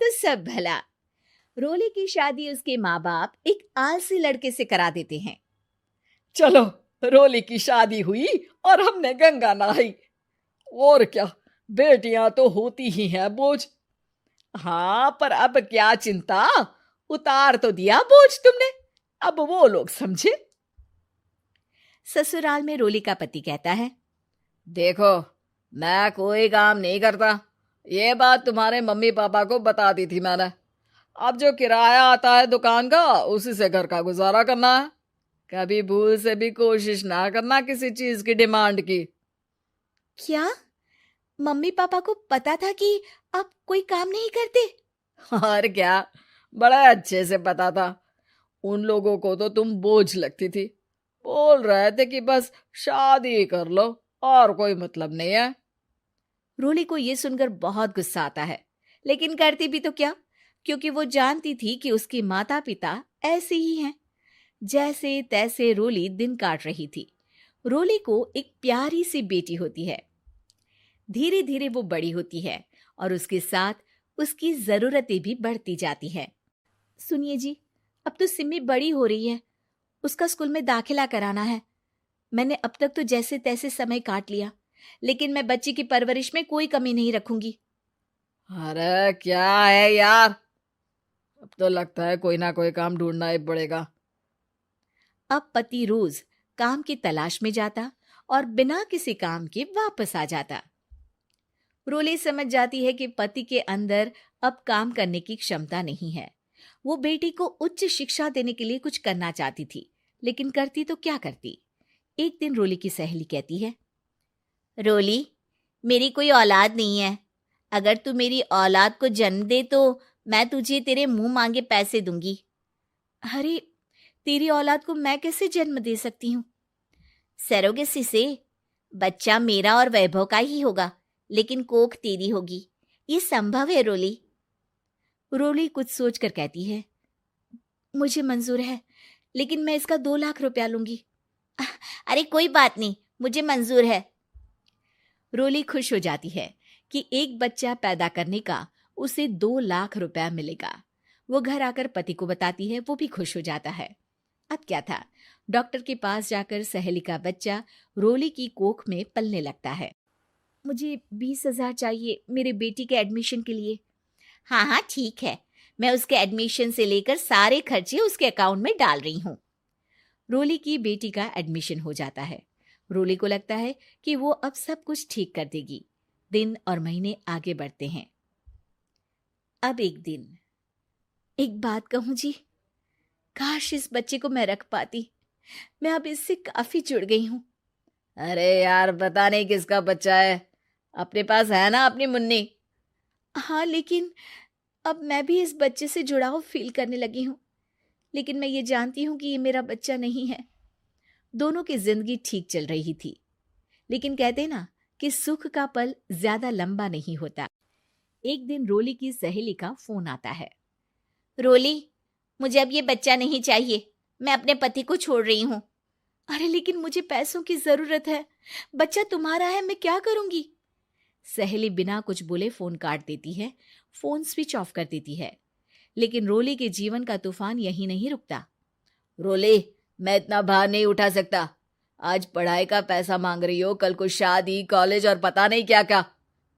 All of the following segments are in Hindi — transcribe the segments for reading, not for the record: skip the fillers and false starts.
तो सब भला। रोली की शादी उसके माँ बाप एक आलसी लड़के से करा देते हैं। चलो, रोली की शादी हुई और हमने गंगा नहाई। और क्या, बेटियां तो होती ही हैं बोझ। हाँ, पर अब क्या चिंता, उतार तो दिया बोझ तुमने, अब वो लोग समझे। ससुराल में रोली का पति कहता है, देखो, मैं कोई काम नहीं करता, ये बात तुम्हारे मम्मी पापा को बता दी थी मैंने। अब जो किराया आता है दुकान का, उसी से घर का गुजारा करना है। कभी भूल से भी कोशिश ना करना किसी चीज की डिमांड की। क्या मम्मी पापा को पता था कि आप कोई काम नहीं करते? और क्या, बड़ा अच्छे से पता था। उन लोगों को तो तुम बोझ लगती थी, बोल रहे थे कि बस शादी कर लो और कोई मतलब नहीं है। रोली को यह सुनकर बहुत गुस्सा आता है, लेकिन करती भी तो क्या, क्योंकि वो जानती थी कि उसके माता पिता ऐसे ही हैं। जैसे तैसे रोली दिन काट रही थी। रोली को एक प्यारी सी बेटी होती है। धीरे धीरे वो बड़ी होती है और उसके साथ उसकी जरूरतें भी बढ़ती जाती हैं। सुनिए जी, अब तो सिमी बड़ी हो रही है, उसका स्कूल में दाखिला कराना है। मैंने अब तक तो जैसे तैसे समय काट लिया, लेकिन मैं बच्ची की परवरिश में कोई कमी नहीं रखूंगी। अरे क्या है यार, अब तो लगता है कोई ना कोई काम ढूंढना ही पड़ेगा। अब पति रोज काम की तलाश में जाता और बिना किसी काम के वापस आ जाता। रोली समझ जाती है कि पति के अंदर अब काम करने की क्षमता नहीं है। वो बेटी को उच्च शिक्षा देने के लिए कुछ करना चाहती थी, लेकिन करती तो क्या करती। एक दिन रोली की सहेली कहती है, रोली, मेरी कोई औलाद नहीं है। अगर तू मेरी औलाद को जन्म दे तो मैं तुझे तेरे मुंह मांगे पैसे दूंगी। अरे, तेरी औलाद को मैं कैसे जन्म दे सकती हूँ? सरोगेसी से। बच्चा मेरा और वैभव का ही होगा, लेकिन कोख तेरी होगी। ये संभव है रोली। रोली कुछ सोचकर कहती है, मुझे मंजूर है, लेकिन मैं इसका 2 लाख रुपया लूंगी। अरे कोई बात नहीं, मुझे मंजूर है। रोली खुश हो जाती है कि एक बच्चा पैदा करने का उसे 2 लाख रुपया मिलेगा। वो घर आकर पति को बताती है, वो भी खुश हो जाता है। अब क्या था, डॉक्टर के पास जाकर सहेली का बच्चा रोली की कोख में पलने लगता है। मुझे 20,000 चाहिए मेरे बेटी के एडमिशन के लिए। हाँ हाँ ठीक है, मैं उसके एडमिशन से लेकर सारे खर्चे उसके अकाउंट में डाल रही हूँ। रोली की बेटी का एडमिशन हो जाता है। रोली को लगता है कि वो अब सब कुछ ठीक कर देगी। दिन और महीने आगे बढ़ते हैं। अब एक दिन, एक बात कहूँ जी, काश इस बच्चे को मैं रख पाती। मैं अब इससे काफी जुड़ गई हूँ। अरे यार, पता नहीं किसका बच्चा है, अपने पास है ना अपनी मुन्नी। हाँ, लेकिन अब मैं भी इस बच्चे से जुड़ाव फील करने लगी हूँ। लेकिन मैं ये जानती हूँ कि ये मेरा बच्चा नहीं है। दोनों की जिंदगी ठीक चल रही थी, लेकिन कहते ना कि सुख का पल ज्यादा लंबा नहीं होता। एक दिन रोली की सहेली का फोन आता है। रोली, मुझे अब ये बच्चा नहीं चाहिए, मैं अपने पति को छोड़ रही हूँ। अरे लेकिन मुझे पैसों की जरूरत है, बच्चा तुम्हारा है, मैं क्या करूंगी? सहेली बिना कुछ बोले फोन काट देती है, फोन स्विच ऑफ कर देती है। लेकिन रोली के जीवन का तूफान यहीं नहीं रुकता। रोली, मैं इतना भार नहीं उठा सकता। आज पढ़ाई का पैसा मांग रही हो, कल को शादी, कॉलेज और पता नहीं क्या क्या।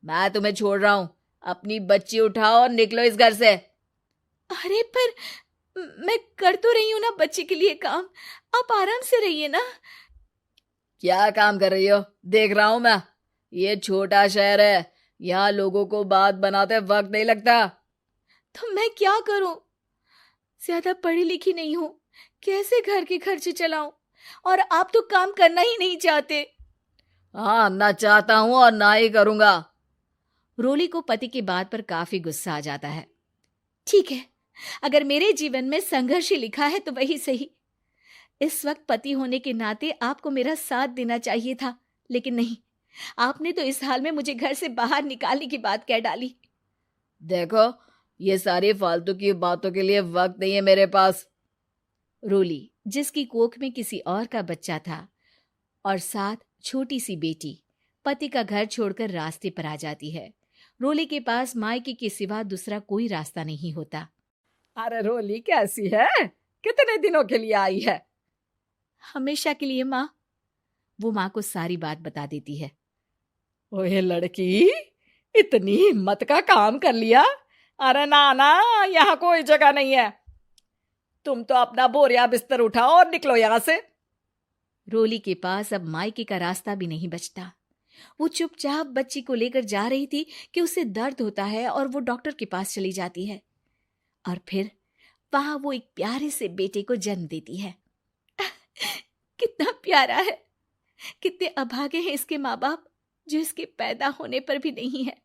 मैं तुम्हें छोड़ रहा हूँ, अपनी बच्ची उठाओ और निकलो इस घर से। अरे पर मैं कर तो रही हूं ना बच्चे के लिए काम, आप आराम से रहिए ना। क्या काम कर रही हो, देख रहा हूं मैं। ये छोटा शहर है, यहाँ लोगों को बात बनाते वक्त नहीं लगता। तो मैं क्या करूं? ज्यादा पढ़ी लिखी नहीं हूं, कैसे घर के खर्चे चलाऊं? और आप तो काम करना ही नहीं चाहते। हाँ, ना चाहता हूं और ना ही करूंगा। रोली को पति की बात पर काफी गुस्सा आ जाता है। ठीक है, अगर मेरे जीवन में संघर्ष ही लिखा है तो वही सही। इस वक्त पति होने के नाते आपको मेरा साथ देना चाहिए था, लेकिन नहीं, आपने तो इस हाल में मुझे घर से बाहर निकालने की बात कह डाली। देखो, ये सारी फालतू की बातों के लिए वक्त नहीं है मेरे पास। रोली, जिसकी कोख में किसी और का बच्चा था और साथ छोटी सी बेटी, पति का घर छोड़कर रास्ते पर आ जाती है। रोली के पास मायके के सिवा दूसरा कोई रास्ता नहीं होता। अरे रोली कैसी है? कितने दिनों के लिए आई है? हमेशा के लिए माँ। वो माँ को सारी बात बता देती है। ओए लड़की, इतनी हिम्मत का काम कर लिया। अरे ना ना, यहाँ कोई जगह नहीं है। तुम तो अपना बोरिया बिस्तर उठाओ और निकलो यहाँ से। रोली के पास अब मायके का रास्ता भी नहीं बचता। वो चुपचाप बच्ची को लेकर जा रही थी कि उसे दर्द होता है और वो डॉक्टर के पास चली जाती है। और फिर वहां वो एक प्यारे से बेटे को जन्म देती है। कितना प्यारा है, कितने अभागे हैं इसके माँ बाप जो इसके पैदा होने पर भी नहीं है।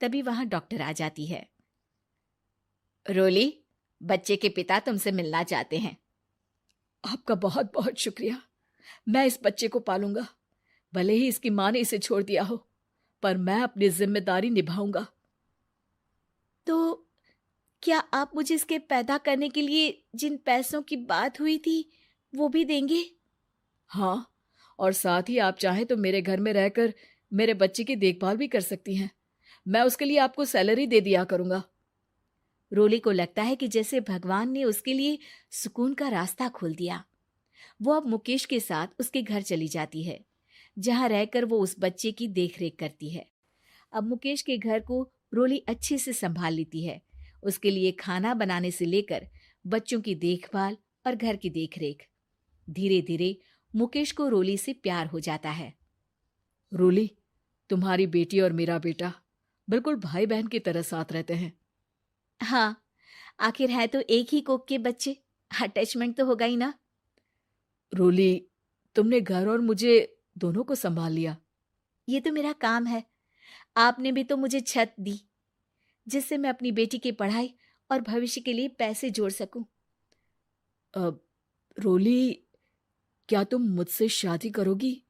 तभी वहां डॉक्टर आ जाती है। रोली, बच्चे के पिता तुमसे मिलना चाहते हैं। आपका बहुत बहुत शुक्रिया। मैं इस बच्चे को पालूंगा, भले ही इसकी माँ ने इसे छोड़ दिया हो, पर मैं अपनी जिम्मेदारी निभाऊंगा। तो क्या आप मुझे इसके पैदा करने के लिए जिन पैसों की बात हुई थी वो भी देंगे? हाँ, और साथ ही आप चाहें तो मेरे घर में रहकर मेरे बच्चे की देखभाल भी कर सकती हैं। मैं उसके लिए आपको सैलरी दे दिया करूंगा। रोली को लगता है कि जैसे भगवान ने उसके लिए सुकून का रास्ता खोल दिया। वो अब मुकेश के साथ उसके घर चली जाती है, जहां रहकर वो उस बच्चे की देखरेख करती है। अब मुकेश के घर को रोली अच्छे से संभाल लेती है। उसके लिए खाना बनाने से लेकर बच्चों की देखभाल और घर की देखरेख। धीरे धीरे मुकेश को रोली से प्यार हो जाता है। रोली, तुम्हारी बेटी और मेरा बेटा बिल्कुल भाई बहन की तरह साथ रहते हैं। हाँ, आखिर है तो एक ही कोख के बच्चे, अटैचमेंट तो होगा ही ना। रोली, तुमने घर और मुझे दोनों को संभाल लिया। ये तो मेरा काम है। आपने भी तो मुझे छत दी जिससे मैं अपनी बेटी की पढ़ाई और भविष्य के लिए पैसे जोड़ सकूं। अब रोली, क्या तुम मुझसे शादी करोगी?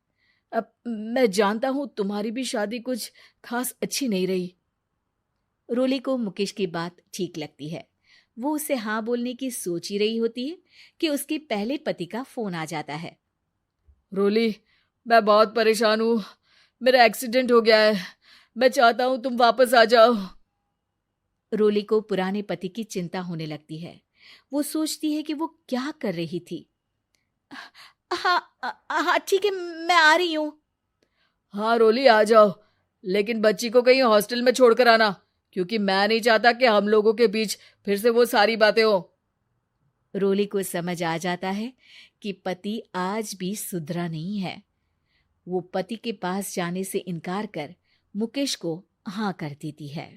अब मैं जानता हूं तुम्हारी भी शादी कुछ खास अच्छी नहीं रही। रोली को मुकेश की बात ठीक लगती है। वो उसे हाँ बोलने की सोच ही रही होती है कि उसके पहले पति का फोन आ जाता है। रोली, मैं बहुत परेशान हूं। मेरा एक्सीडेंट हो गया है। मैं चाहता हूं तुम वापस आ जाओ। रोली को पुराने पति की चिंता होने लगती है। वो सोचती है कि वो क्या कर रही थी। हाँ हाँ ठीक है, मैं आ रही हूँ। हाँ रोली, आ जाओ, लेकिन बच्ची को कहीं हॉस्टल में छोड़कर आना, क्योंकि मैं नहीं चाहता कि हम लोगों के बीच फिर से वो सारी बातें हो। रोली को समझ आ जाता है कि पति आज भी सुधरा नहीं है। वो पति के पास जाने से इनकार कर मुकेश को हाँ कर देती है।